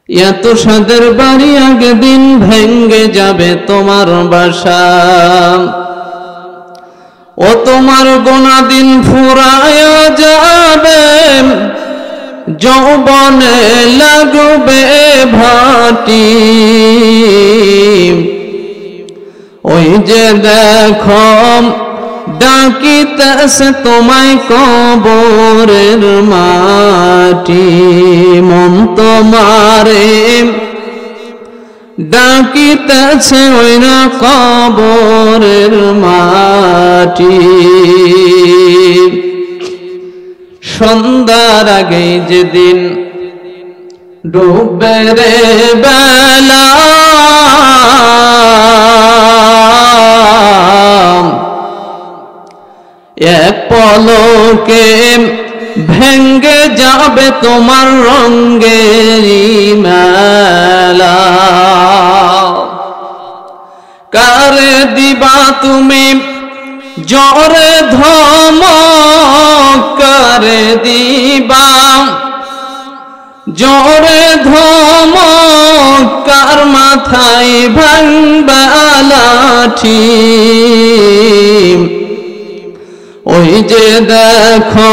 এত সাদের বাড়ি একদিন ভেঙ্গে যাবে তোমার বাসা, ও তোমার গোনা দিন ফুরায়া যাবে, যৌবনে লাগবে ভাটি। ওই যে দেখো ডাকিতেছে তোমায় কবরের মাটি, মন তোমারে ডাকিতেছে ওই না কবরের মাটি। সন্ধ্যার আগে যেদিন ডুববে রে বেলা, এক পলকে ভেঙ্গে যাবে তোমার রঙ্গেরি মেলা। কারে দিবা তুমি জোরে ধমক, কারে দিবা জোরে ধমক, কার মাথায় ভাঙবা লাঠি। ওই যে দেখো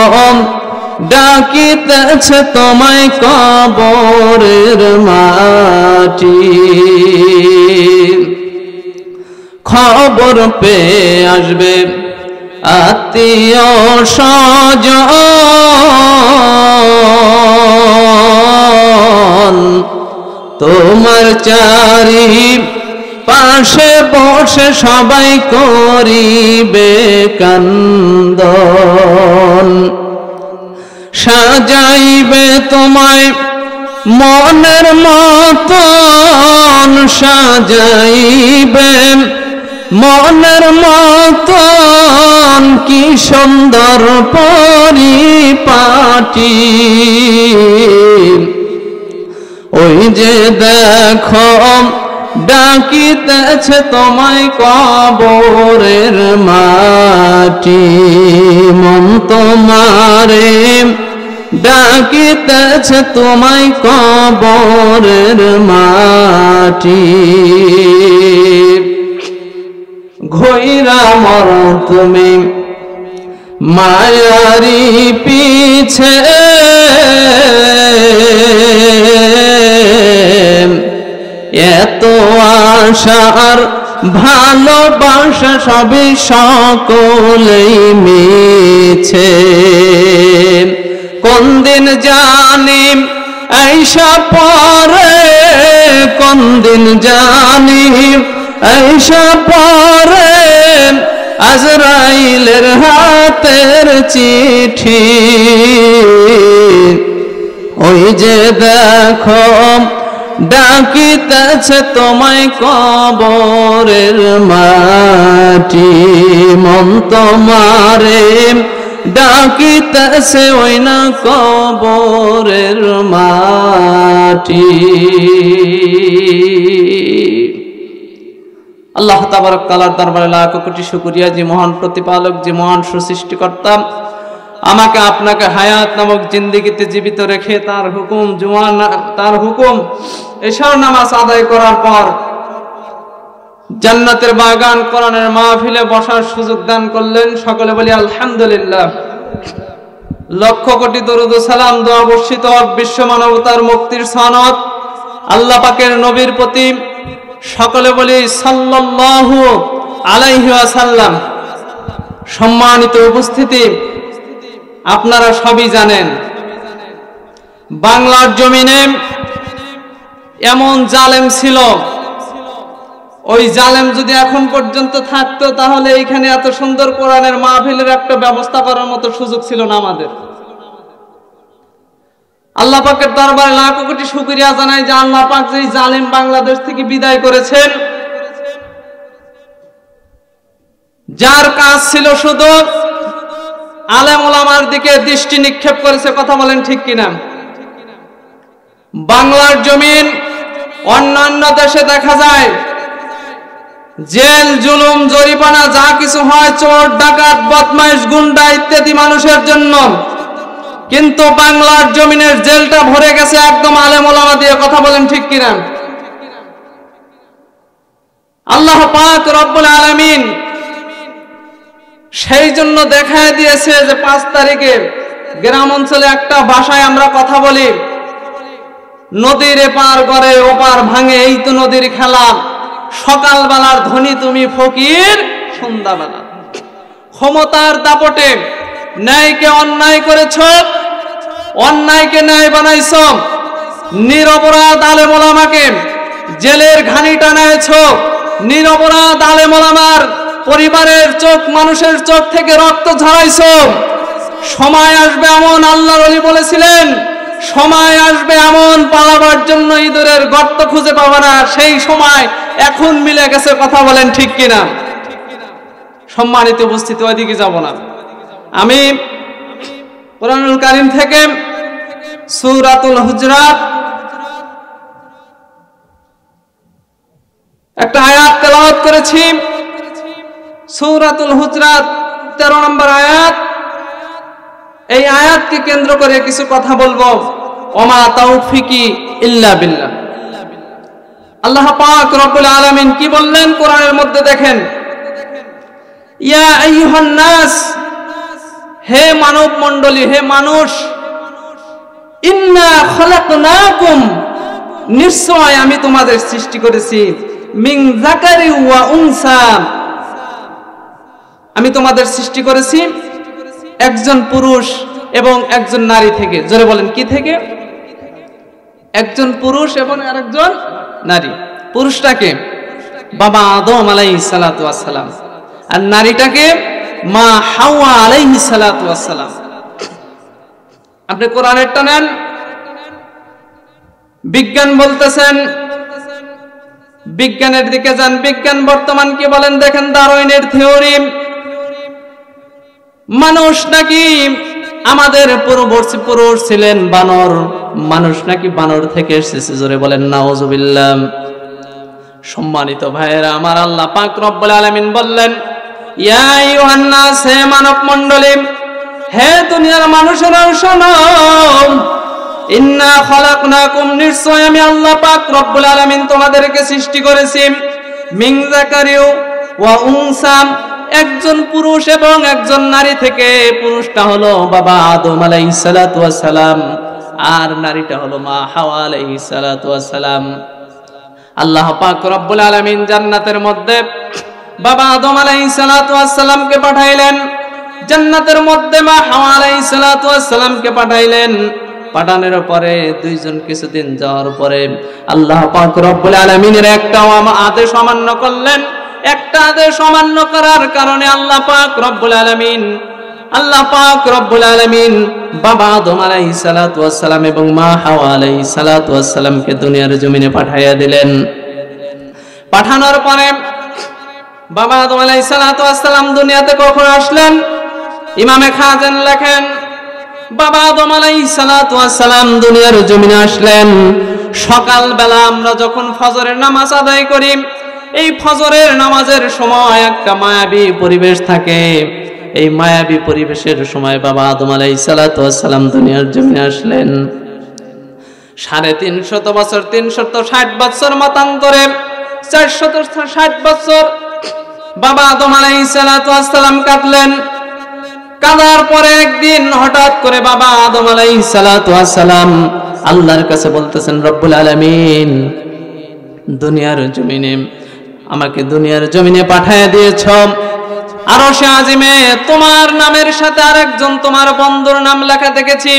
ডাকিতেছে তোমায় কবরের মাটি। খবর পেয়ে আসবে আত্মীয় স্বজন, তোমার চারি পাশে বসে সবাই করিবে কান্দন। সাজাইবে তোমায় মনের মতন, সাজাইবে মনের মতন, কি সুন্দর পরিপাটি। ওই যে দেখো ডাকিতেছে তোমায় কবরের মাটি, মন তোমারে ডাকিতেছে তোমায় কবরের মাটি। ঘইরা মর তুমি মায়ারি পিছে, এত আশার ভালোবাসা সবই সকলেই মিছে। কোন দিন জানি আইসা পরে, কোন দিন জানি আইসা পরে, আজরাইলের হাতের চিঠি। ওই যে দেখো ডাকিতেছে তোমায় কবরের মাটি, মন তোমারে ডাকিতেছে ওই না কবরের মাটি। আল্লাহ তাবারক তাআলার দরবারে লাখ কোটি শুকরিয়া, যে মহান প্রতিপালক, যে মহান সৃষ্টিকর্তা আমাকে আপনাকে হায়াত নামক জিন্দেগিতে জীবিত রেখে তার হুকুম এশার নামাজ আদায় করার পর জান্নাতের বাগান কোরআনের মাহফিলে বসার সুযোগ দান করলেন। সকলে বলি আলহামদুলিল্লাহ। লক্ষ কোটি দরুদ ও সালাম দোয়া বর্ষিত বিশ্ব মানবতার মুক্তির সনদ আল্লাহ পাকের নবীর প্রতি, সকলে বলি সাল্লাল্লাহু আলাইহি ওয়াসাল্লাম। সম্মানিত উপস্থিতি, আপনারা সবই জানেন বাংলার জমিনে এমন জালেম ছিল, ওই জালেম যদি এখন পর্যন্ত থাকতো তাহলে এইখানে এত সুন্দর কোরআনের মাহফিলের একটা ব্যবস্থা করার মতো সুযোগ ছিল না আমাদের। আল্লাহ পাকের দরবারে লাখ কোটি শুকরিয়া জানাই যে আল্লাহ পাক যে জালেম বাংলাদেশ থেকে বিদায় করেছেন, যার কাজ ছিল শুধু আলেম ওলামার দিকে দৃষ্টি নিক্ষেপ করেছে। কথা বলেন ঠিক কিনা? বাংলার জমিন অন্যান্য দেশে দেখা যায় জেল, জুলুম, জরিমানা যা কিছু হয়, চোর, ডাকাত, বদমাইশ, গুন্ডা ইত্যাদি মানুষের জন্য কিন্তু বাংলার জমিনের জেলটা ভরে গেছে একদম আলেম ওলামা দিয়ে। কথা বলেন ঠিক কিনা? আল্লাহ পাক রব্বুল আলামিন সেই জন্য দেখায় দিয়েছে যে 5 তারিখে গ্রাম অঞ্চলে একটা ভাষায় আমরা কথা বলি, নদীর এপার গড়ে ওপার ভাঙে, এই তো নদীর খেলা, সকালবেলার ধনী তুমি ফকির সন্ধ্যাবেলা। ক্ষমতার দাপটে ন্যায়কে অন্যায় করেছ, অন্যায়কে ন্যায় বানাইছ, নিরপরাধ আলেম ওলামাকে জেলের ঘানি টানাইছ, নিরপরাধ আলেম ওলামার পরিবারের চোখ, মানুষের চোখ থেকে রক্ত ঝরাইছ। সময় আসবে এমন, আল্লাহর ওলি বলেছিলেন, সময় আসবে এমন পালাবার জন্য ইঁদুরের গর্ত খুঁজে পাবে না, সেই সময় এখন মিলে গেছে। কথা বলেন ঠিক কিনা? সম্মানিত উপস্থিতি, ওইদিকে যাব না। আমি কোরআনুল কারীম থেকে সূরাতুল হুজরাত একটা আয়াত তেলাওয়াত করেছি। সূরাতুল হুজরাত 13 নম্বর আয়াত। এই আয়াতকে কেন্দ্র করে কিছু কথা বলবো। ওমা তাওফিকি ইল্লা বিল্লাহ। আল্লাহ পাক রব্বুল আলামিন কি বললেন কোরআনের মধ্যে? দেখেন, ইয়া আইয়ুহান নাস, হে মানব মণ্ডলী, হে মানুষ, ইন্না খালাকনাকুম, নিশ্চয় আমি তোমাদের সৃষ্টি করেছি, মিন যাকারি ওয়া উনসা, আমি তোমাদের সৃষ্টি করেছি একজন পুরুষ এবং একজন নারী থেকে। জোরে বলেন, কি থেকে? একজন পুরুষ এবং আরেকজন নারী। পুরুষটাকে বাবা আদম আলাইহিস সালাতু ওয়াস সালাম, আর নারীটাকে মা হাওয়া আলাইহিস সালাতু ওয়াস সালাম। আপনি কোরআনেরটা নেন, বিজ্ঞান বলতেছেন, বিজ্ঞানের দিকে যান। বিজ্ঞান বর্তমান কি বলেন দেখেন, ডারউইনের থিওরি, মানুষ নাকি আমাদের পূর্ববর্তী পুরুষ ছিলেন বানর, মানুষ নাকি বানর থেকে এসেছে। জোরে বলেন নাউজুবিল্লাহ। সম্মানিত ভাইয়েরা আমার, আল্লাহ পাক রব্বুল আলামিন বললেন, ইয়া আইয়ুহান নাস, হে মানব মণ্ডলী, হে দুনিয়ার মানুষেরা শোনো, ইন্না খালাকনাকুম, নিশ্চয় আমি আল্লাহ পাক রব্বুল আলামিন তোমাদেরকে সৃষ্টি করেছি, মিন যাকারি ওয়া উনসা, একজন পুরুষ এবং একজন নারী থেকে। পুরুষটা হলো বাবা আদম আলাইহিস সালাতু ওয়াস সালাম, আর নারীটা হলো মা হাওয়া আলাইহিস সালাতু ওয়াস সালাম। আল্লাহ পাক রব্বুল আলামিন জান্নাতের মধ্যে বাবা আদম আলাইহিস সালাতু ওয়াস সালামকে পাঠাইলেন, জান্নাতের মধ্যে মা হাওয়া আলাইহিস সালাতু ওয়াস সালামকে পাঠাইলেন। পাঠানোর পরে দুইজন কিছুদিন যাওয়ার পরে আল্লাহ পাক রব্বুল আলামিনের একটা আদেশ অমান্য করলেন। একটা আদেশ অমান্য করার কারণে আল্লাহ পাক রব্বুল আলামিন বাবা আদম আলাইহিস সালাতু ওয়াস সালাম এবং মা হাওয়া আলাইহিস সালাতু ওয়াস সালামকে দুনিয়ার জমিনে পাঠাইয়া দিলেন। পাঠানোর পরে বাবা আদম আলাইহিস সালাতু ওয়াস সালাম দুনিয়াতে কখন আসলেন? ইমামে খাজেন লেখেন, বাবা আদম আলাইহিস সালাতু ওয়াস সালাম দুনিয়ার জমিনে আসলেন সকালবেলা। আমরা যখন ফজরের নামাজ আদায় করি, এই ফজরের নামাজের সময় একটা মায়াবী পরিবেশ থাকে। এই মায়াবী পরিবেশের সময় বাবা আদম আলাইহিস সালাতু ওয়াস সালাম দুনিয়ার জমিনে আসলেন। 350 বছর, 360 বছর মতান্তরে 460 বছর বাবা আদম আলাইহিস সালাতু ওয়াস সালাম কাটলেন। কাদার পরে একদিন হঠাৎ করে বাবা আদম আলাইহিস সালাতু ওয়াস সালাম আল্লাহর কাছে বলতেছেন, রব্বুল আলামিন, দুনিয়ার জমিনে আমাকে দুনিয়ার জমিনে পাঠিয়ে দিয়েছ, আরশে আজিমে তোমার নামের সাথে আরেকজন তোমার বন্ধুর নাম লেখা দেখেছি।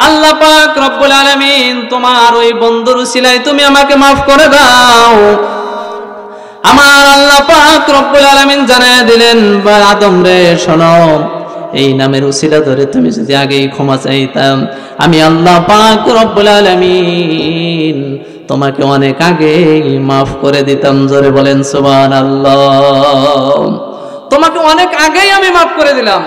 আল্লাহ পাক রব্বুল আলামিন তোমার ওই বন্ধুর উসিলায় তুমি আমাকে মাফ করে দাও। আমার আল্লাহ পাক রব্বুল আলামিন জানায় দিলেন, আদম রে শোনো, এই নামের উসিলা ধরে তুমি যদি আগেই ক্ষমা চাইতাম, আমি আল্লাহ পাক রব্বুল আলামিন তোমাকে অনেক আগেই মাফ করে দিতাম। জোরে বলেন সুবহানাল্লাহ। তোমাকে অনেক আগেই আমি মাফ করে দিলাম।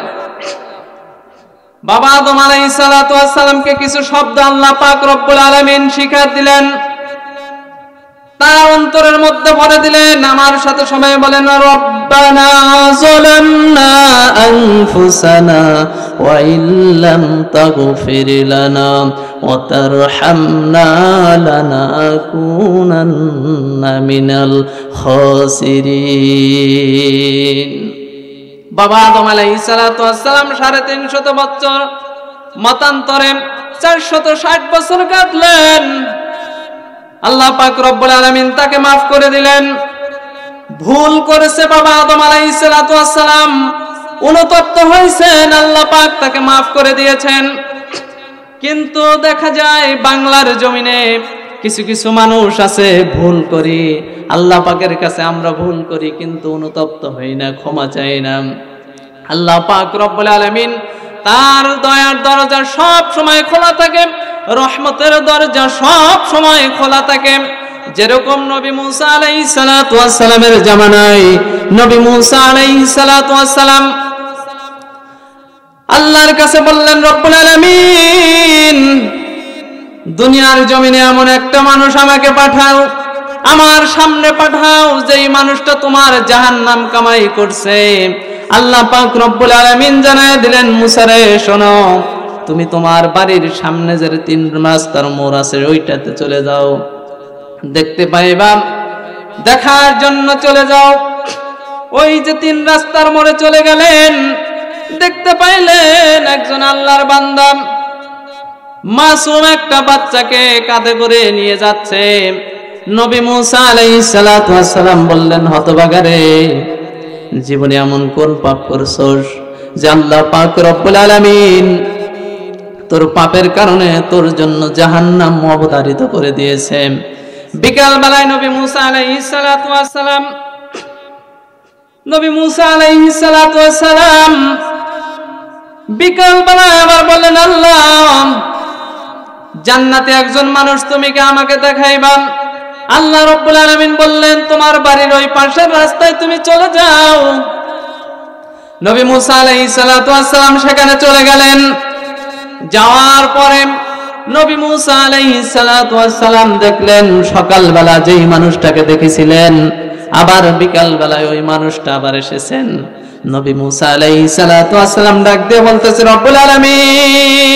বাবা আদম আলাইহিস সালাতু ওয়াস সালামকে কিছু শব্দ আল্লাহ পাক রব্বুল আলামিন শিক্ষা দিলেন। তার অন্তরের মধ্যে ভরে দিলেন। আমার সাথে সবাই বলেন রব্বানা যালামনা আনফুসানা ওয়া ইল্লাম তাগফির লানা ওয়া তারহামনা লানাকুনান্না মিনাল খাসিরিন। বাবা আদম আলাইহিস সালাতু ওয়াস সালাম 350 বছর মতান্তরে 460 বছর কাটলেন। আল্লাহ পাক রব্বুল আলামিন তাকে মাফ করে দিলেন। ভুল করেছে বাবা আদম আলাইহিস সালাতু ওয়াস সালাম, অনুতপ্ত হয়েছেন, আল্লাহ পাক তাকে মাফ করে দিয়েছেন। কিন্তু দেখা যায় বাংলার জমিনে কিছু কিছু মানুষ আছে ভুল করি, আল্লাহ পাকের কাছে আমরা ভুল করি কিন্তু অনুতপ্ত হই না, ক্ষমা চাই না। আল্লাহ পাক রব্বুল আলামিন তার দয়ার দরজা সব সময় খোলা থাকে, রহমতের দরজা সব সময় খোলা থাকে। যেরকম নবী মুসা আলাইহিস সালাতু ওয়াস সালামের জামানায় নবী মুসা আলাইহিস সালাতু ওয়াস সালাম আল্লাহর কাছে বললেন, রব্বুল আলামিন দুনিয়ার জমিনে এমন একটা মানুষ আমাকে পাঠাও, আমার সামনে পাঠাও যেই মানুষটা তোমার জাহান্নাম কামাই করছে। আল্লাহ পাক রব্বুল আলামিন জানায় দিলেন, মুসা রে শোনো, তুমি তোমার বাড়ির সামনে যে 3 রাস্তার মোড় আছে ওইটাতে চলে যাও, দেখতে পাইবা, দেখার জন্য চলে যাও। ওই যে 3 রাস্তার মোড়ে চলে গেলেন, দেখতে পাইলেন একজন আল্লাহর বান্দা মাসুম একটা বাচ্চাকে কাঁধে করে নিয়ে যাচ্ছে। নবী মুসা আলাইহিস সালাতু ওয়াস সালাম বললেন, হতভাগা রে, জীবনে এমন কোন পাপ করছস যে আল্লাহ পাক রব্বুল আলামিন তোর পাপের কারণে তোর জন্য জাহান্নাম অবধারিত করে দিয়েছে। বিকাল বেলায় নবী মুসা আলাইহিস সালাতু ওয়াস সালাম বিকাল বেলায় আবার বললেন, আল্লাহ জান্নাতে একজন মানুষ তুমি কি আমাকে দেখাইবা? আল্লাহ রব্বুল আলামিন বললেন, তোমার বাড়ির ওই পাশের রাস্তায় তুমি চলে যাও। নবী মুসা আলাইহিস সালাতু ওয়াস সালাম সেখানে চলে গেলেন। যাওয়ার পরে নবী মুসা আলাইহিস সালাতু ওয়াস সালাম দেখলেন সকালবেলা যেই মানুষটাকে দেখেছিলেন আবার বিকাল বেলায় ওই মানুষটা আবার এসেছেন। নবী মুসা আলাইহিস সালাতু ওয়াস সালাম ডাক দিয়ে বলতেছে, রব্বুল আলামিন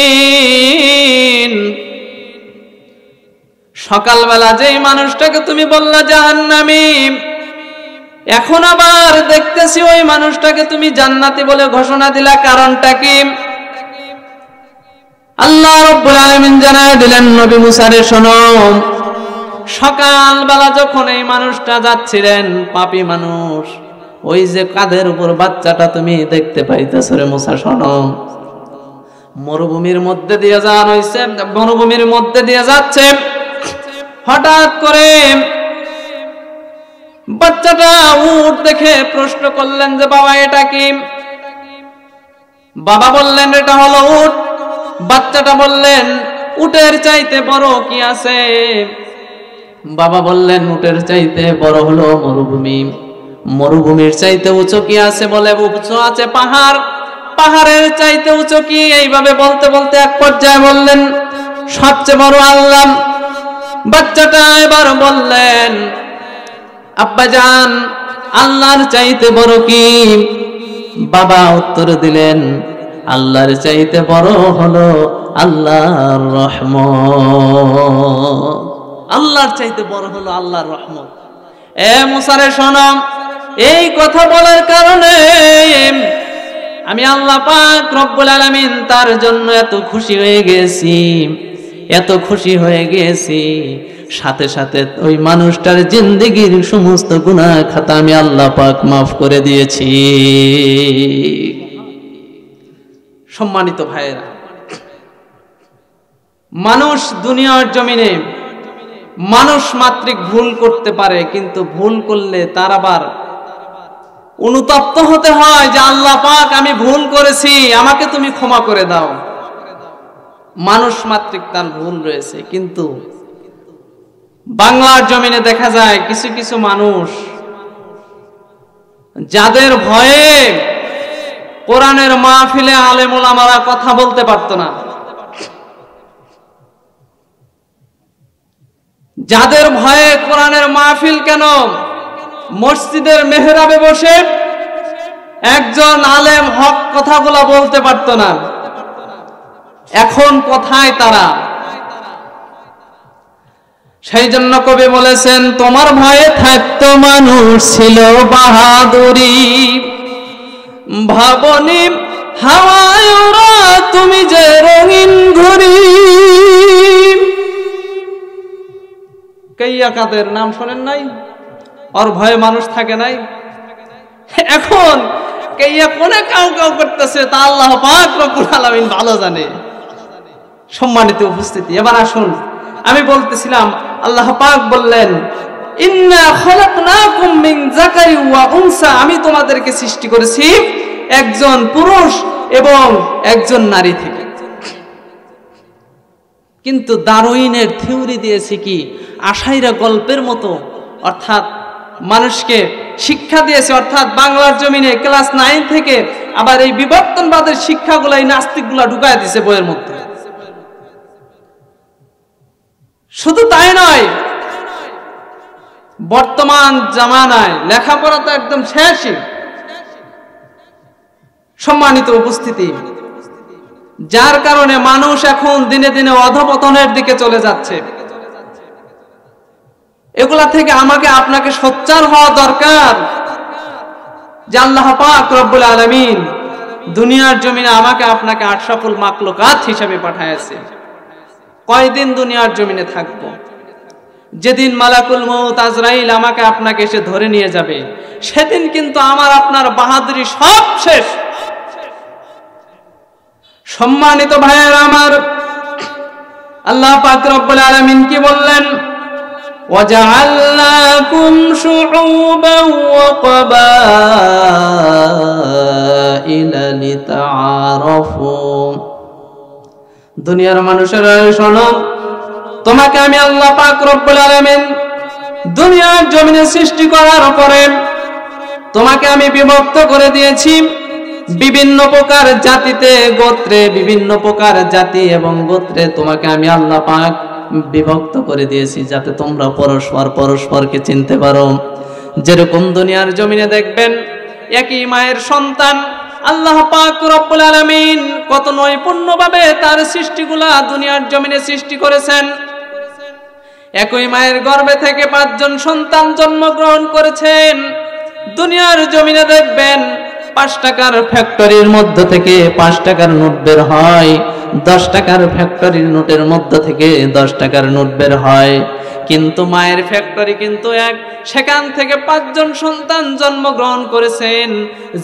সকালবেলা যেই মানুষটাকে তুমি বললা জাহান্নামী, এখন আবার দেখতেছি ওই মানুষটাকে তুমি জান্নাতি বলে ঘোষণা দিলা, কারণটা কি? আল্লাহ রাব্বুল আলামিন জানায় দিলেন, নবী মুসা রে শোনো, সকালবেলা যখন এই মানুষটা যাচ্ছিলেন, পাপী মানুষ, ওই যে কাঁধের উপর বাচ্চাটা তুমি দেখতে পাইতেছ রে মুসা, শোনো, মরুভূমির মধ্যে দিয়ে যাওয়া হয়েছে, মরুভূমির মধ্যে দিয়ে যাচ্ছে, হঠাৎ করে বাচ্চাটা উট দেখে প্রশ্ন করলেন যে বাবা এটা কি? বাবা বললেন এটা হলো উট। বাচ্চাটা বললেন উটের চাইতে বড় কি আছে? বাবা বললেন উটের চাইতে বড় হলো মরুভূমি। মরুভূমির চাইতে উঁচু কি আছে? বলে উঁচু আছে পাহাড়। পাহাড়ের চাইতে উঁচু কি? এইভাবে বলতে বলতে এক পর্যায়ে বললেন সবচেয়ে বড় আল্লাহ। বাচ্চাটা এবার বললেন আব্বাজান আল্লাহর চাইতে বড় কি? বাবা উত্তর দিলেন আল্লাহর চাইতে বড় হলো আল্লাহর রহমত। আল্লাহর চাইতে বড় হলো আল্লাহর রহমত। এ মুসা রে শোনো, এই কথা বলার কারণে আমি আল্লাহ পাক রব্বুল আলামিন তার জন্য এত খুশি হয়ে গেছি, এত খুশি হয়ে গেছি, সাথে সাথে ওই মানুষটার জিন্দেগির সমস্ত গুনাহ খাতা আমি আল্লাহ পাক মাফ করে দিয়েছি। সম্মানিত ভাইয়েরা, মানুষ দুনিয়ার জমিনে মানুষ মাত্রিক ভুল করতে পারে, কিন্তু ভুল করলে তার আবার অনুতপ্ত হতে হয় যে আল্লাহ পাক আমি ভুল করেছি, আমাকে তুমি ক্ষমা করে দাও। মানুষ মাত্রিক তার ভুল রয়েছে, কিন্তু বাংলার জমিনে দেখা যায় কিছু কিছু মানুষ যাদের ভয়ে কোরআনের মাহফিলে আলেম ওলামারা কথা বলতে পারত না, যাদের ভয়ে কোরআনের মাহফিল কেন, মসজিদের মেহরাবে বসে একজন আলেম হক কথাগুলো বলতে পারতো না, এখন কোথায় তারা? সেই জন্য কবি বলেছেন, তোমার ভয়ে থাকতো মানুষ ছিল বাহাদুরি, ভাবনি হাওয়ায় ওরা তুমি যে রঙিন ঘুরি। কাইয়া কাদের নাম শোনেন নাই? ওর ভয়ে মানুষ থাকে নাই। এখন কাইয়া কোনে কাউ কাউ করতেছে তা আল্লাহ পাক রব্বুল আলামিন ভালো জানে। সম্মানিত উপস্থিতি, এবার আসুন, আমি বলতেছিলাম আল্লাহ পাক বললেন, ইন্না খালাকনাকুম মিন যাকারিন ওয়া উনসা, আমি তোমাদেরকে সৃষ্টি করেছি একজন পুরুষ এবং একজন নারী থেকে। কিন্তু ডারউইনের থিওরি দিয়েছে কি আশাইরা গল্পের মতো, অর্থাৎ মানুষকে শিক্ষা দিয়েছে, অর্থাৎ বাংলার জমিনে ক্লাস 9 থেকে আবার এই বিবর্তনবাদের শিক্ষাগুলো এই নাস্তিকগুলা ঢুকায় দিয়েছে বইয়ের মধ্যে। শুধু তাই নয়, বর্তমান জামানায় লেখাপড়া তো একদম শেষই। সম্মানিত উপস্থিতি, যার কারণে মানুষ এখন দিনে দিনে অধপতনের দিকে চলে যাচ্ছে। এগুলা থেকে আমাকে আপনাকে সোচ্চার হওয়া দরকার যে আল্লাহ পাক রব্বুল আলামিন দুনিয়ার জমিনে আমাকে আপনাকে আশরাফুল মাখলুকাত হিসেবে পাঠাইছে। কয়দিন দুনিয়ার জমিনে থাকব? যেদিন মালাকুল মউত আজরাইল আমাকে আপনাকে এসে ধরে নিয়ে যাবে, সেদিন কিন্তু আমার আপনার বাহাদুরি সব শেষ। সম্মানিত ভাইয়েরা আমার, আল্লাহ পাক রব্বুল আলামিন কি বললেন? ওয়াজআলনাকুম শুউবান ওয়া ক্বাবাইলা লিতাআরাফু। দুনিয়ার মানুষেরা শোনো, তোমাকে আমি আল্লাহ পাক রব্বুল আলামিন দুনিয়ার জমিনে সৃষ্টি করার পরে তোমাকে আমি বিভক্ত করে দিয়েছি বিভিন্ন প্রকার জাতিতে, গোত্রে, বিভিন্ন প্রকার জাতি এবং গোত্রে তোমাকে আমি আল্লাহ পাক বিভক্ত করে দিয়েছি, যাতে তোমরা পরস্পরকে চিনতে পারো। যেরকম দুনিয়ার জমিনে দেখবেন একই মায়ের সন্তান, আল্লাহ পাক রব্বুল আলামিন কত নৈপুণ্যভাবে তার সৃষ্টিগুলা দুনিয়ার জমিনে সৃষ্টি করেছেন। একই মায়ের গর্ভে থেকে 5 জন সন্তান জন্মগ্রহণ করেছেন। দুনিয়ার জমিনে দেখবেন 5 টাকার ফ্যাক্টরির মধ্য থেকে 5 টাকার নোট বের হয়, 10 টাকার ফ্যাক্টরির নোটের মধ্য থেকে 10 টাকার নোট বের হয়। কিন্তু মায়ের ফ্যাক্টরি কিন্তু এক, সেখান থেকে 5 জন সন্তান জন্মগ্রহণ করেছেন।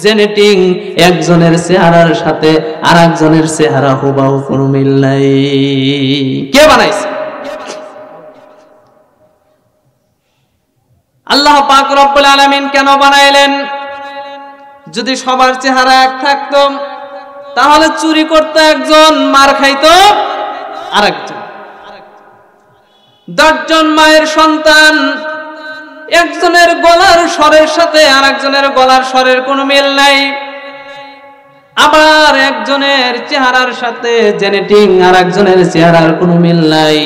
জেনেটিক একজনের চেহারার সাথে আরেকজনের চেহারা হুবহু কোনো মিল নাই। কে বানাইছে? আল্লাহ পাক রব্বুল আলামিন কেন বানাইলেন? যদি সবার চেহারা এক থাকতো তাহলে চুরি করতে একজন, মার খাইতো আরেকজন। 10 জন মায়ের সন্তান, একজনের গলার স্বরের সাথে আরেকজনের গলার স্বরের কোনো মিল নাই। আবার একজনের চেহারার সাথে জেনেটিক আরেকজনের চেহারার কোনো মিল নাই।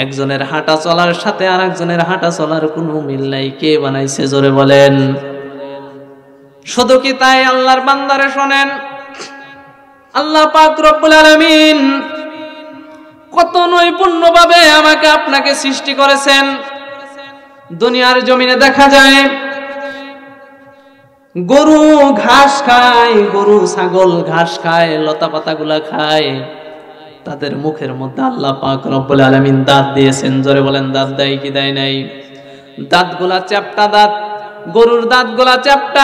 একজনের হাঁটা চলার সাথে আরেকজনের হাঁটা চলার কোনো মিল নাই। কে বানাইছে জোরে বলেন? শুধু কি তাই? আল্লাহর বান্দারে শোনেন, আল্লাহ পাক রব্বুল আলামিন কত নৈপুণ্যভাবে আমাকে আপনাকে সৃষ্টি করেছেন। দুনিয়ার জমিনে দেখা যায় গরু ঘাস খায়, গরু ছাগল ঘাস খায়, লতা পাতাগুলা খায়। তাদের মুখের মধ্যে আল্লাহ পাক রব্বুল আলামিন দাঁত দিয়েছেন। জোরে বলেন, দাঁত দেয় কি দেয় নাই? দাঁতগুলা চ্যাপ্টা দাঁত। গরুর দাঁতগুলা চ্যাপ্টা,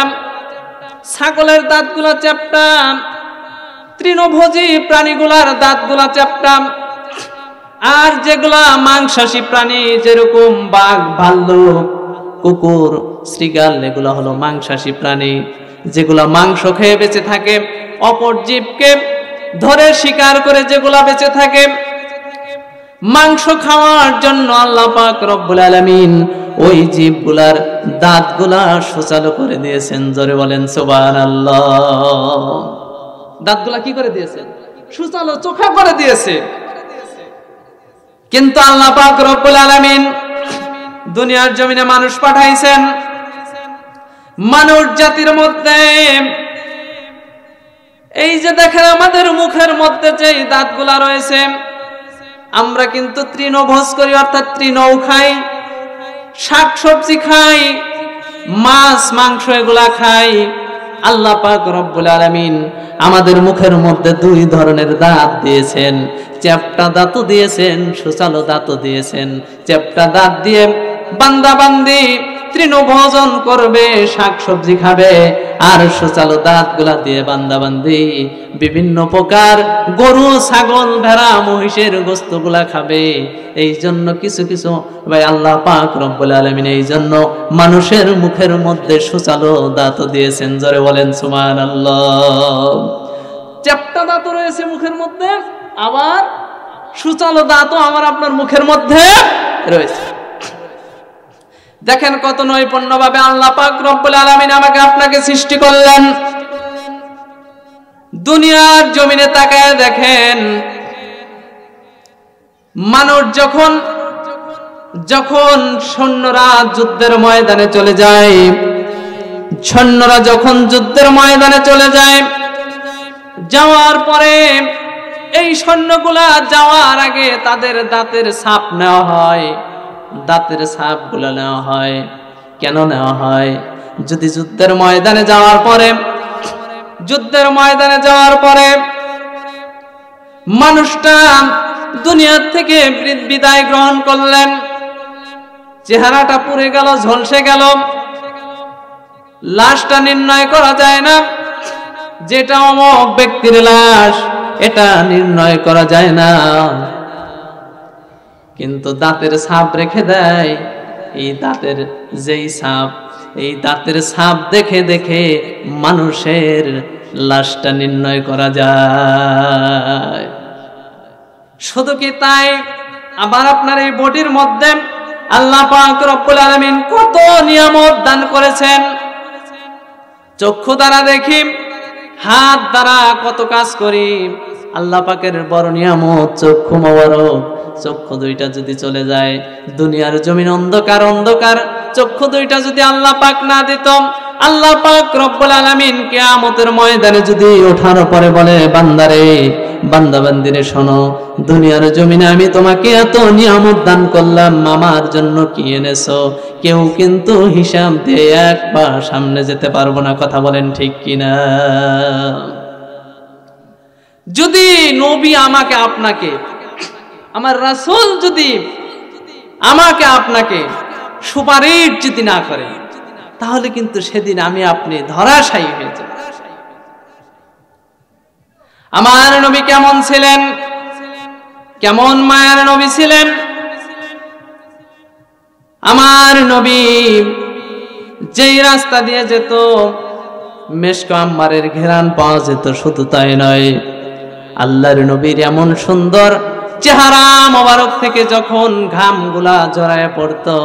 ছাগলের দাঁতগুলা চ্যাপ্টা, তৃণভোজী প্রাণীগুলার দাঁতগুলা চ্যাপ্টা। আর যেগুলা মাংসাশী প্রাণী, যেরকম বাঘ, ভাল্লুক, কুকুর, শৃগাল, এগুলা হলো মাংসাশী প্রাণী, যেগুলা মাংস খেয়ে বেঁচে থাকে, অপর জীবকে ধরে শিকার করে যেগুলা বেঁচে থাকে। মাংস খাওয়ার জন্য আল্লাহ পাক রব্বুল আলামিন ওই জীবগুলার দাঁতগুলা সুচালু করে দিয়েছেন। জোরে বলেন সুবহানাল্লাহ। দাঁতগুলা কি করে দিয়েছেন? সুচালু, চোখা করে দিয়েছে। কিন্তু আল্লাহ পাক রব্বুল আলামিন দুনিয়ার জমিনে মানুষ পাঠাইছেন। মানুষ জাতির মধ্যে এই যে দেখেন আমাদের মুখের মধ্যে যে দাঁতগুলা রয়েছে, আমরা কিন্তু তৃণভোজ করি, অর্থাৎ তৃণও খাই, শাকসবজি খাই, মাছ মাংস এগুলা খাই। আল্লাহ পাক রব্বুল আলামিন আমাদের মুখের মধ্যে দুই ধরনের দাঁত দিয়েছেন, চ্যাপ্টা দাঁতও দিয়েছেন, সুচালো দাঁতও দিয়েছেন। চ্যাপ্টা দাঁত দিয়ে বান্দা বান্দি তৃণভোজন করবে, শাকসবজি খাবে, আর সুচালো দাঁতগুলা দিয়ে বান্দা বান্দি বিভিন্ন প্রকার গরু ছাগল ভেড়া মহিষের গোস্তগুলা খাবে। এই জন্য কিছু কিছু ভাই আল্লাহ পাক রব্বুল আলামিন এই জন্য মানুষের মুখের মধ্যে সুচালো দাঁতও দিয়েছেন। জোরে বলেন সুবহানাল্লাহ। চ্যাপ্টা দাঁতও রয়েছে মুখের মধ্যে, আবার সুচালো দাঁতও আমার আপনার মুখের মধ্যে রয়েছে। দেখেন কত নৈপুণ্যভাবে আল্লাহ পাক রব্বুল আলামিন আমাকে আপনাকে সৃষ্টি করলেন। দুনিয়ার জমিনে তাকায় দেখেন, মানুষ যখন সৈন্যরা যুদ্ধের ময়দানে চলে যায়, সৈন্যরা যখন যুদ্ধের ময়দানে চলে যায়, যাওয়ার পরে এই সৈন্যগুলা যাওয়ার আগে তাদের দাঁতের ছাপ নেওয়া হয়। দাঁতের ছাপগুলো নেওয়া হয়। কেন নেওয়া হয়? যদি যুদ্ধের ময়দানে যাওয়ার পরে মানুষটা দুনিয়ার থেকে বিদায় গ্রহণ করলেন, চেহারাটা পুড়ে গেল, ঝলসে গেল, লাশটা নির্ণয় করা যায় না, যেটা অমুক ব্যক্তির লাশ এটা নির্ণয় করা যায় না, কিন্তু দাঁতের ছাপ রেখে দেয়। এই দাঁতের যেই ছাপ, এই দাঁতের ছাপ দেখে দেখে মানুষের লাশটা নির্ণয় করা যায়। শুধু কি তাই, আবার আপনার এই বডির মধ্যে আল্লাহ পাক রব্বুল আলামিন কত নিয়ামত দান করেছেন। চক্ষু দ্বারা দেখি, হাত দ্বারা কত কাজ করি। আল্লাহ পাকের বড় নিয়ামত চক্ষু মোবারক। চক্ষু দুইটা যদি চলে যায়, দুনিয়ার জমিন অন্ধকার অন্ধকার। চক্ষু দুইটা যদি আল্লাহ পাক না দিত, আল্লাহ পাক রব্বুল আলামিন কিয়ামতের ময়দানে যদি ওঠার পরে বলে, বান্দারে বান্দা বান্দিরে শোনো, দুনিয়ার জমিনে আমি তোমাকে এত নিয়ামত দান করলাম, আমার জন্য কি এনেছো? কেউ কিন্তু হিসাব দিয়ে এক পা সামনে যেতে পারবো না। কথা বলেন ঠিক কিনা? যদি নবী আমাকে আপনাকে, আমার রাসূল যদি আমাকে আপনাকে সুপারিশ যদি না করে, তাহলে কিন্তু সেদিন আমি আপনি ধরাশায়ী হয়ে যাব। আমার নবী কেমন ছিলেন, কেমন মায়ার নবী ছিলেন। আমার নবী যেই রাস্তা দিয়ে যেত, মেশক আম্বারের ঘেরান পাওয়া যেত। শুধু তাই নয়, আল্লাহর নবীর এমন সুন্দর চেহারা মোবারক থেকে যখন ঘামগুলা জড়ায় পড়তো,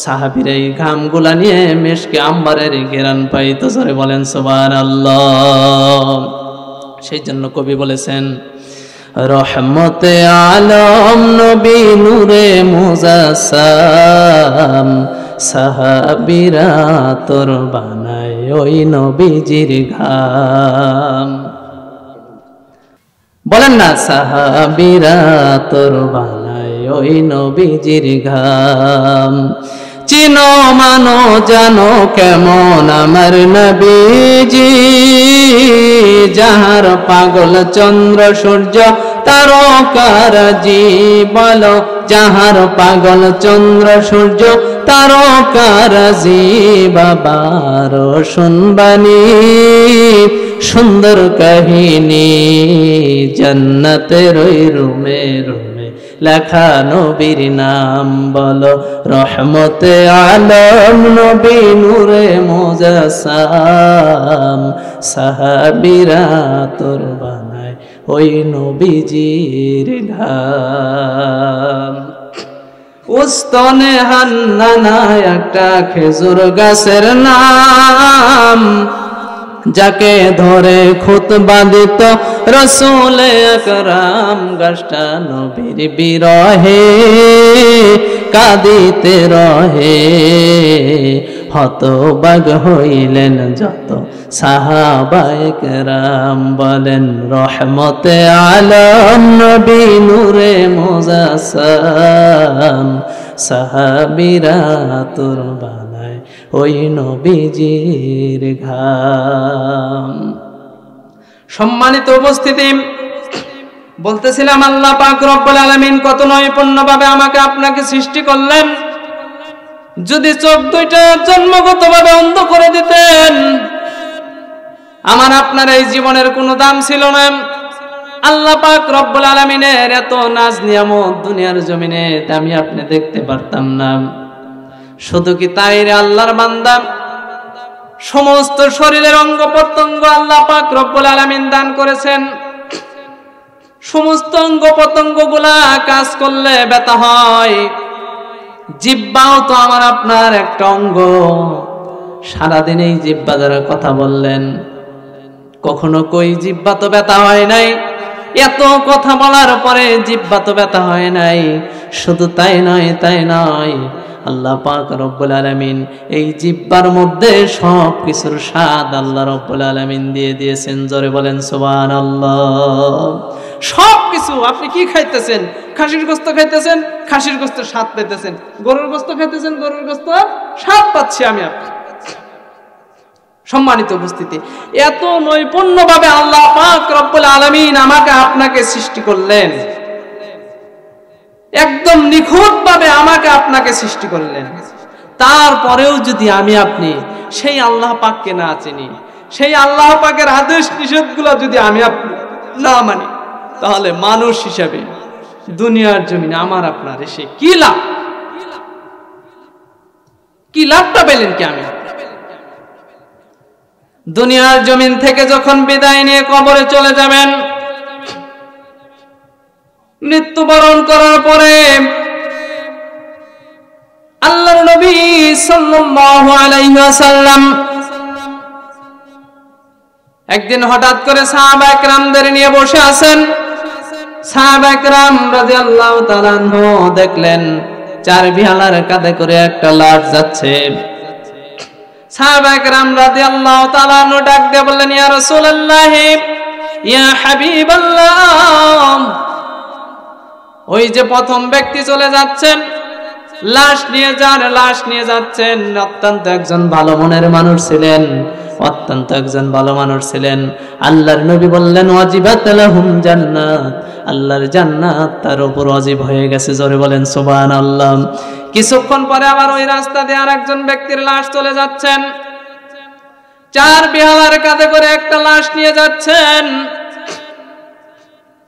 সাহাবীরা এই ঘামগুলা নিয়ে মেশকে আম্বারের ঘেরান পাইতো। জোরে বলেন সুবহানাল্লাহ। সেই জন্য কবি বলেছেন, রহমতে আলম নবী নূরে মুজাসসাম, সাহাবীরা তোর বানায় ওই নবীজির ঘাম। বলেন না, সাহাবীরা তোর বানায় ওই নবীজির ঘাম। চিনো মানো জানো কেমন আমার নবীজি, যাহার পাগল চন্দ্র সূর্য তারকারাজি। বলো, যাহার পাগল চন্দ্র সূর্য তারকারাজি। বাবার শুনবানি সুন্দর কাহিনী, জান্নাতের ওই রুমে রুমে লেখা নবীর নাম। বলো, রহমতে আলম নবী নূরে মুজাসসাম, সাহাবীরা তোর বানায় ওই নবীজির ঘাম। উস্তনে হান্নানা একটা খেজুর গাছের নাম, যাকে ধরে খুতবা দিত রাসূল আকরাম, গাছটা নবীর বিরহে কাঁদিতে রহে। হতবাগ হইলেন যত সাহাবায়ে কেরাম, বলেন রহমতে আলম নবী নূরে মুজাসসাম, সাহাবীরা তোর বানায় ওই নবীজির ঘাম। সম্মানিত উপস্থিতি, বলতেছিলাম আল্লাহ পাক রব্বুল আলামিন কত নৈপুণ্যভাবে আমাকে আপনাকে সৃষ্টি করলেন। যদি চোখ দুইটা জন্মগতভাবে অন্ধ করে দিতেন, আমার আপনার এই জীবনের কোনো দাম ছিল না। আল্লাহ পাক রব্বুল আলামিনের এত নাজ নিয়ামত দুনিয়ার জমিনে আমি আপনি দেখতে পারতাম না। শুধু কি তাই রে আল্লাহর বান্দা, সমস্ত শরীরের অঙ্গ প্রত্যঙ্গ আল্লাহ পাক রব্বুল আলামিন দান করেছেন। সমস্ত অঙ্গ প্রত্যঙ্গগুলা কাজ করলে ব্যথা হয়। জিহ্বাও তো আমার আপনার একটা অঙ্গ। সারাদিন এই জিহ্বা দ্বারা কথা বললেন, কখনো কই জিহ্বা তো ব্যথা হয় নাই। এত কথা বলার পরে জিহ্বা তো ব্যথা হয় নাই। শুধু তাই নয়, আল্লাহ পাক রব্বুল আলামিন এই জিহ্বার মধ্যে সব কিছুর স্বাদ আল্লাহ রব্বুল আলামিন দিয়ে দিয়েছেন। জোরে বলেন সুবহানাল্লাহ। সব কিছু আপনি কি খাইতেছেন? খাসির গোশত খাইতেছেন, খাসির গোশতের স্বাদ পাইতেছেন। গরুর গোশত খাইতেছেন, গরুর গোশত স্বাদ পাচ্ছি আমি আপনি। সম্মানিত উপস্থিতি, এত নৈপুণ্যভাবে আল্লাহ পাক রব্বুল আলামিন আমাকে আপনাকে সৃষ্টি করলেন। একদম নিখুঁতভাবে আমাকে আপনাকে সৃষ্টি করলেন। তারপরেও যদি আমি আপনি সেই আল্লাহ পাককে না চিনি, সেই আল্লাহ পাকের আদেশ নিষেধগুলো যদি আমি আপনি না মানি, তাহলে মানুষ হিসাবে দুনিয়ার জমিনে আমার আপনার এসে কি লাভ? কি লাভটা পেলেন কি? আমি দুনিয়ার জমিন থেকে যখন বিদায় নিয়ে কবরে চলে যাবেন, মৃত্যুবরণ করার পরে আল্লাহর নবী সাল্লাল্লাহু আলাইহি ওয়াসাল্লাম একদিন হঠাৎ করে সাহাবায়ে কেরামদের নিয়ে বসে আছেন। সাহাবায়ে কেরাম রাদিয়াল্লাহু তাআলা আনহু দেখলেন চার বিহালার কাঁধে করে একটা লাশ যাচ্ছে। সাহাবায়ে কেরাম রাদিয়াল্লাহু তাআলা আনহু ডাক দিয়ে বললেন, ইয়া রাসূলুল্লাহ, ইয়া হাবিবাল্লাহ, ওই যে প্রথম ব্যক্তি চলে যাচ্ছেন, লাশ নিয়ে যাচ্ছেন, অত্যন্ত একজন ভালো মনের মানুষ ছিলেন, অত্যন্ত একজন ভালো মানুষ ছিলেন। আল্লাহর নবী বললেন, ওয়াজিবাত লাহুম জান্নাত, আল্লাহর জান্নাত তার উপর ওয়াজিব হয়ে গেছে। জোরে বলেন সুবহানাল্লাহ। কিছুক্ষণ পরে আবার ওই রাস্তা দিয়ে আরেকজন ব্যক্তির লাশ চলে যাচ্ছেন। চার বিহালার কাঁধে করে একটা লাশ নিয়ে যাচ্ছেন।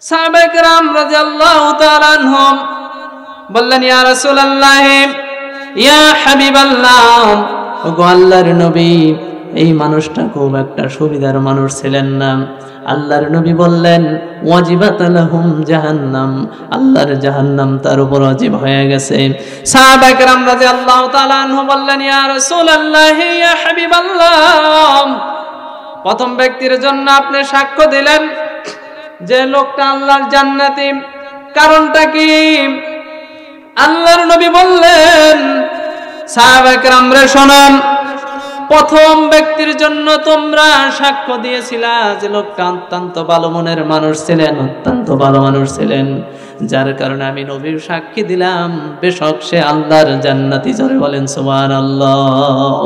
সাহাবায়ে কেরাম রাদিয়াল্লাহু তাআলা আনহুম বললেন, ইয়া রাসূলুল্লাহ, ইয়া হাবিবাল্লাহ, ওগো আল্লাহর নবী, এই মানুষটা খুব একটা সুবিধার মানুষ ছিলেন না। আল্লাহর নবী বললেন, ওয়াজিবাত লাহুম জাহান্নাম, আল্লাহর জাহান্নাম তার উপর ওয়াজিব হয়ে গেছে। সাহাবায়ে কেরাম রাদিয়াল্লাহু তাআলা আনহু বললেন, ইয়া রাসূলুল্লাহ, ইয়া হাবিবাল্লাহ, প্রথম ব্যক্তির জন্য আপনি সাক্ষ্য দিলেন যে লোকটা আল্লাহর জান্নাতি, কারণটা কি? আল্লাহর নবী বললেন, সাহাবায়ে কেরাম রে শোনেন, প্রথম ব্যক্তির জন্য তোমরা সাক্ষ্য দিয়েছিলা যে লোকটা অত্যন্ত ভালো মনের মানুষ ছিলেন, অত্যন্ত ভালো মানুষ ছিলেন, যার কারণে আমি নবীর সাক্ষী দিলাম, বেশক সে আল্লাহর জান্নাতি। জোরে বলেন সুবহানাল্লাহ।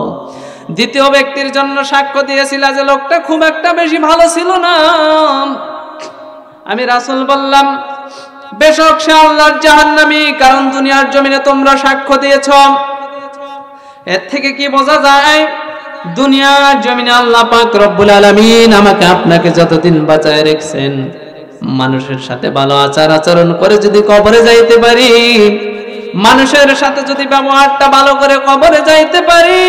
দ্বিতীয় ব্যক্তির জন্য সাক্ষ্য দিয়েছিলা যে লোকটা খুব একটা বেশি ভালো ছিল না, আমি রাসূল বললাম, বেশক সে আল্লাহর জাহান্নামী, কারণ দুনিয়ার জমিনে তোমরা সাক্ষ্য দিয়েছ। এর থেকে কি বোঝা যায়? দুনিয়ার জমিনে আল্লাহ পাক রব্বুল আলামিন আমাকে আপনাকে যতদিন বাঁচায় রেখেছেন, মানুষের সাথে ভালো আচরণ করে যদি কবরে যাইতে পারি, মানুষের সাথে যদি ব্যবহারটা ভালো করে কবরে যাইতে পারি,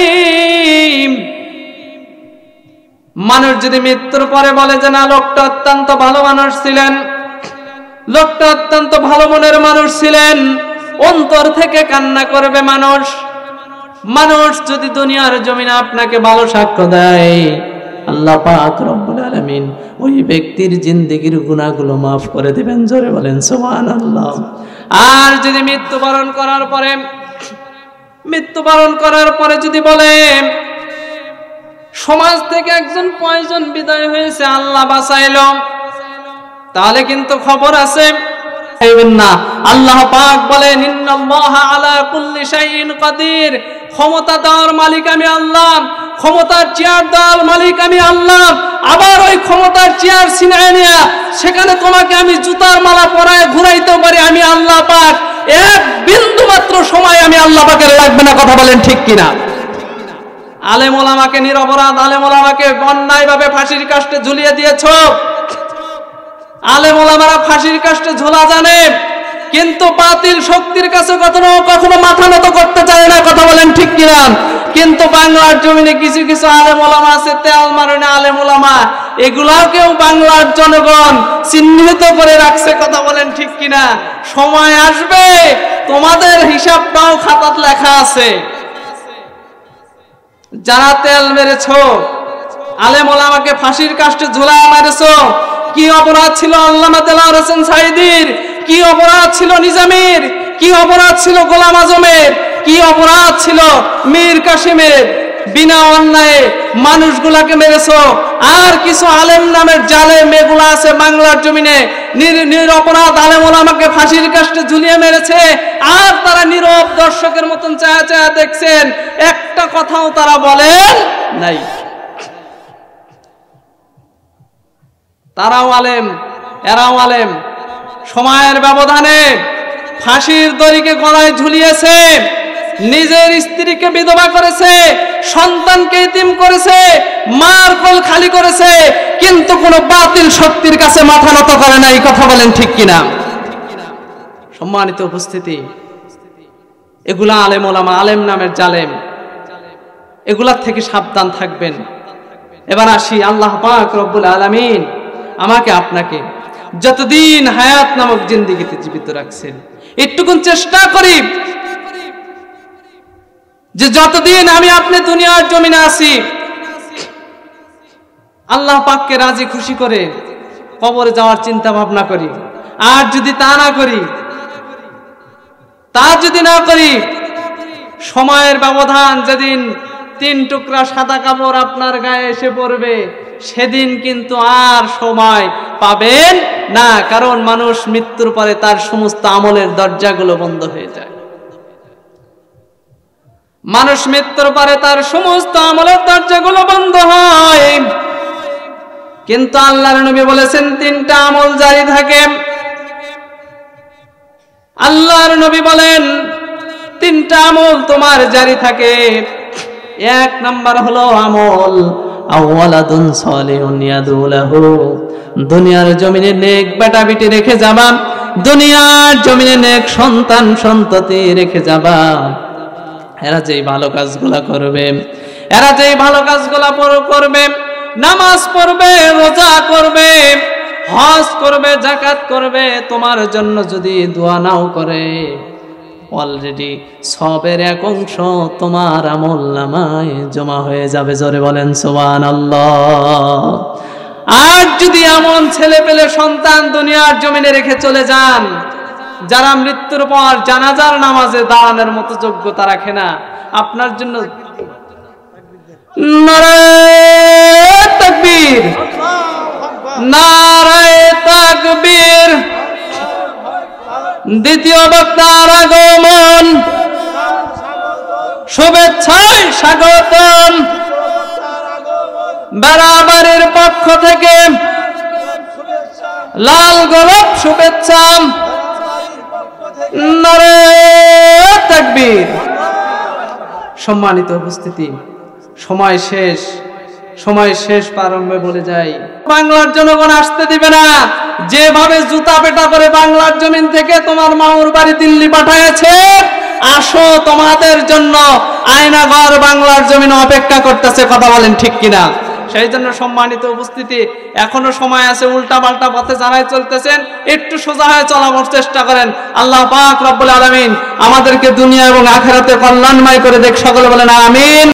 মানুষ যদি মৃত্যুর পরে বলে যে না, লোকটা অত্যন্ত ভালো মানুষ ছিলেন, লোকটা অত্যন্ত ভালো মনের মানুষ ছিলেন, অন্তর থেকে কান্না করবে মানুষ। মানুষ যদি দুনিয়ার জমিনে আপনাকে ভালো সাক্ষ্য দেয়, আল্লাহ পাক রব্বুল আলামিন ওই ব্যক্তির জিন্দেগির গুনাহগুলো মাফ করে দিবেন। জোরে বলেন সুবহানাল্লাহ। আর যদি মৃত্যুবরণ করার পরে যদি বলে সমাজ থেকে একজন কয়জন বিদায় হয়েছে আল্লাহ বাঁচাইল, তাহলে কিন্তু খবর আছে না। আল্লাহ পাক বলেন ইন্নাল্লাহা আলা কুল্লি শাইইন কাদির, ক্ষমতা দেওয়ার মালিক আমি আল্লাহ, ক্ষমতার চেয়ার দেওয়ার মালিক আমি আল্লাহ। আবার ওই ক্ষমতার চেয়ার ছিনায় নিয়ে সেখানে তোমাকে আমি জুতার মালা পরায় ঘুরাইতে পারি আমি আল্লাহ পাক। এক বিন্দু মাত্র সময় আমি আল্লাহ পাকের লাগবে না। কথা বলেন ঠিক কিনা? আলেম ওলামাকে নিরপরাধ আলেম ওলামাকে অন্যায়ভাবে ফাঁসির কাস্টে ঝুলিয়ে দিয়েছো। আলেম ওলামারা ফাঁসির কাস্টে ঝোলা জানে, কিন্তু বাতিল শক্তির কাছে কখনো মাথা নত করতে চায় না। কথা বলেন ঠিক কিনা? কিন্তু বাংলার জমিনে কিছু কিছু আলেম ওলামা আছে, তেল মারণে আলেম ওলামা, এগুলাকেও বাংলার জনগণ চিহ্নিত করে রাখছে। কথা বলেন ঠিক কিনা? সময় আসবে তোমাদের হিসাবটাও খাতাত লেখা আছে। যারা তেল মেরেছো, আলেম ওলামাকে ফাঁসির কাস্টে ঝুলা মেরেছো, কি অপরাধ ছিল আল্লামা দেলাওয়ার হোসেন সাঈদীর, কি অপরাধ ছিল নিজামীর, কি অপরাধ ছিল গোলাম আজমের, কি অপরাধ ছিল মীর কাসিমের? বিনা অন্যায়ে মানুষগুলাকে মেরেছো। আর কিছু আলেম নামের জালেম এগুলা আছে বাংলার জমিনে, নিরপরাধ আলেম ওলামাকে ফাঁসির কাস্টে ঝুলিয়ে মেরেছে। আর তারা নীরব দর্শকের মতন চায়া চায়া দেখছেন, একটা কথাও তারা বলেন নাই। তারাও আলেম, এরাও আলেম। সময়ের ব্যবধানে ফাঁসির দড়িকে গলায় ঝুলিয়েছে, নিজের স্ত্রীকে বিধবা করেছে, সন্তানকে এতিম করেছে, মার কোল খালি করেছে, কিন্তু কোনো বাতিল শক্তির কাছে মাথা নত করে নাই। কথা বলেন ঠিক কিনা? সম্মানিত উপস্থিতি, এগুলা আলেম ওলামা, আলেম নামের জালেম, এগুলার থেকে সাবধান থাকবেন। এবার আসি, আল্লাহ পাক রব্বুল আলামিন আমাকে আপনাকে যতদিন হায়াত নামক জিন্দেগিতে জীবিত রাখছেন, একটুকুন চেষ্টা করি যে যতদিন আমি আপনি দুনিয়ার জমিনে আছি, আল্লাহ পাককে রাজি খুশি করে কবরে যাওয়ার চিন্তা ভাবনা করি। আর যদি তা না করি, সময়ের ব্যবধান যেদিন 3 টুকরা সাদা কাপড় আপনার গায়ে এসে পড়বে, সেদিন কিন্তু আর সময় পাবেন না। কারণ মানুষ মৃত্যুর পরে তার সমস্ত আমলের দরজাগুলো বন্ধ হয়ে যায়। মানুষ মৃত্যুর পরে তার সমস্ত আমলের দরজাগুলো বন্ধ হয়। কিন্তু আল্লাহর নবী বলেছেন 3টা আমল জারি থাকে। আল্লাহর নবী বলেন 3টা আমল তোমার জারি থাকে। 1 নাম্বার হলো আমল আওয়ালাদুন সালিহুন ইয়াদউ লাহু, দুনিয়ার জমিনে নেক বেটা বেটি রেখে যাবা, দুনিয়ার জমিনে নেক সন্তান সন্ততি রেখে যাবা। এরা যেই ভালো কাজগুলা করবে, নামাজ পড়বে, রোজা করবে, হজ করবে, যাকাত করবে, তোমার জন্য যদি দোয়া নাও করে, অলরেডি সবের এক অংশ তোমার আমলনামায় জমা হয়ে যাবে। জোরে বলেন সুবহানাল্লাহ। আর যদি এমন ছেলে পেলে সন্তান দুনিয়ার জমিনে রেখে চলে যান, যারা মৃত্যুর পর জানাজার নামাজে দাঁড়ানোর মতো যোগ্যতা রাখে না, আপনার জন্য নারায়ে তাকবীর, নারায়ে তাকবীর। দ্বিতীয় বক্তার আগমন, শুভেচ্ছায় স্বাগতম। বারাবারের পক্ষ থেকে লাল গোলাপ শুভেচ্ছা, নারায়ে তাকবীর। সম্মানিত উপস্থিতি, সময় শেষ প্রারম্ভে বলে যাই, বাংলার জনগণ আসতে দিবে না। যেভাবে জুতা পেটা করে বাংলার জমিন থেকে তোমার মামুর বাড়ি দিল্লি পাঠাইছে, আসো তোমাদের জন্য আয়নাঘর বাংলার জমিনে অপেক্ষা করতেছে। কথা বলেন ঠিক কিনা? সেই জন্য সম্মানিত উপস্থিতি, এখনো সময় আছে। উল্টা পাল্টা পথে যারাই চলতেছেন, একটু সোজা হয়ে চলার চেষ্টা করেন। আল্লাহ পাক রব্বুল আলামিন আমাদেরকে দুনিয়া এবং আখিরাতে কল্যাণময় করে দেখ। সকলে বলেন আমিন।